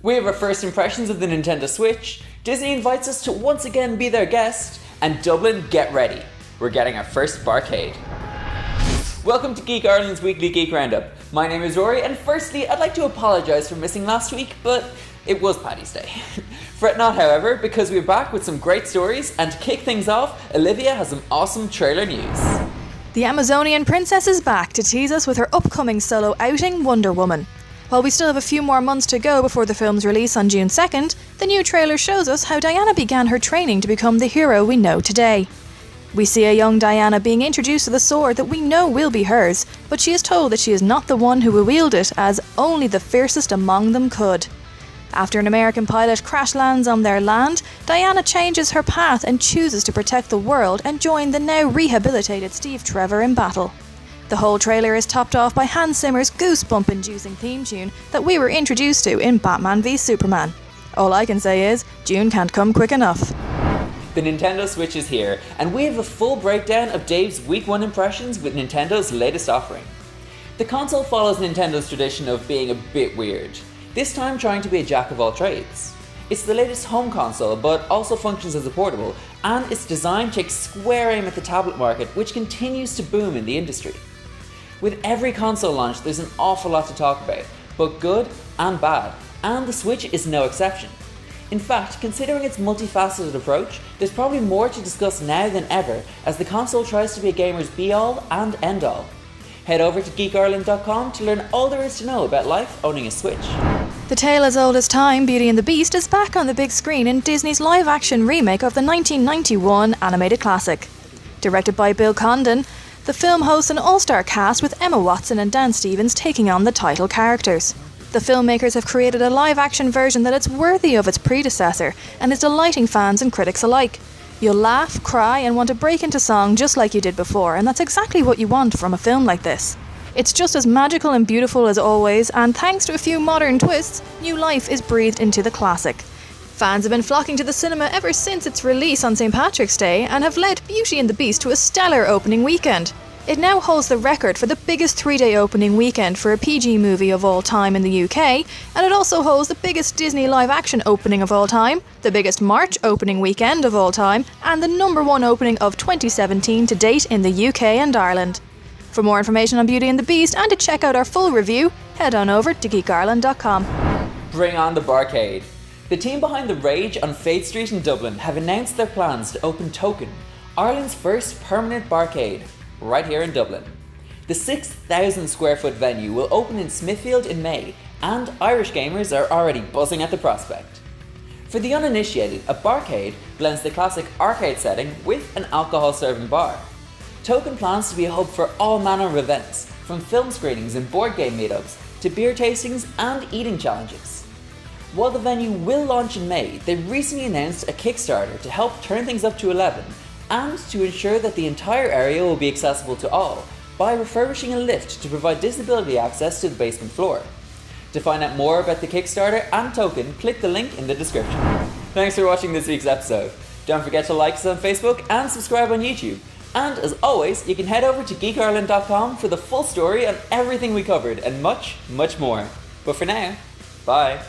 We have our first impressions of the Nintendo Switch, Disney invites us to once again be their guest, and Dublin, get ready. We're getting our first Barcade. Welcome to Geek Ireland's Weekly Geek Roundup. My name is Rory, and firstly, I'd like to apologise for missing last week, but it was Paddy's Day. Fret not, however, because we're back with some great stories, and to kick things off, Olivia has some awesome trailer news. The Amazonian princess is back to tease us with her upcoming solo outing, Wonder Woman. While we still have a few more months to go before the film's release on June 2nd, the new trailer shows us how Diana began her training to become the hero we know today. We see a young Diana being introduced to the sword that we know will be hers, but she is told that she is not the one who will wield it, as only the fiercest among them could. After an American pilot crash lands on their land, Diana changes her path and chooses to protect the world and join the now rehabilitated Steve Trevor in battle. The whole trailer is topped off by Hans Zimmer's goosebump-inducing theme tune that we were introduced to in Batman v Superman. All I can say is, June can't come quick enough. The Nintendo Switch is here, and we have a full breakdown of Dave's Week 1 impressions with Nintendo's latest offering. The console follows Nintendo's tradition of being a bit weird, this time trying to be a jack of all trades. It's the latest home console, but also functions as a portable, and its design takes square aim at the tablet market, which continues to boom in the industry. With every console launch, there's an awful lot to talk about, both good and bad, and the Switch is no exception. In fact, considering its multifaceted approach, there's probably more to discuss now than ever, as the console tries to be a gamer's be-all and end-all. Head over to geekireland.com to learn all there is to know about life owning a Switch. The tale as old as time, Beauty and the Beast, is back on the big screen in Disney's live-action remake of the 1991 animated classic. Directed by Bill Condon, the film hosts an all-star cast with Emma Watson and Dan Stevens taking on the title characters. The filmmakers have created a live-action version that is worthy of its predecessor and is delighting fans and critics alike. You'll laugh, cry, and want to break into song just like you did before, and that's exactly what you want from a film like this. It's just as magical and beautiful as always, and thanks to a few modern twists, new life is breathed into the classic. Fans have been flocking to the cinema ever since its release on St. Patrick's Day and have led Beauty and the Beast to a stellar opening weekend. It now holds the record for the biggest 3-day opening weekend for a PG movie of all time in the UK, and it also holds the biggest Disney live-action opening of all time, the biggest March opening weekend of all time, and the #1 opening of 2017 to date in the UK and Ireland. For more information on Beauty and the Beast and to check out our full review, head on over to geekireland.com. Bring on the Barcade. The team behind The Rage on Fade Street in Dublin have announced their plans to open Token, Ireland's first permanent barcade, right here in Dublin. The 6,000 square foot venue will open in Smithfield in May, and Irish gamers are already buzzing at the prospect. For the uninitiated, a barcade blends the classic arcade setting with an alcohol-serving bar. Token plans to be a hub for all manner of events, from film screenings and board game meetups to beer tastings and eating challenges. While the venue will launch in May, they recently announced a Kickstarter to help turn things up to 11 and to ensure that the entire area will be accessible to all by refurbishing a lift to provide disability access to the basement floor. To find out more about the Kickstarter and Token, click the link in the description. Thanks for watching this week's episode. Don't forget to like us on Facebook and subscribe on YouTube. And as always, you can head over to geekireland.com for the full story on everything we covered and much, much more. But for now, bye.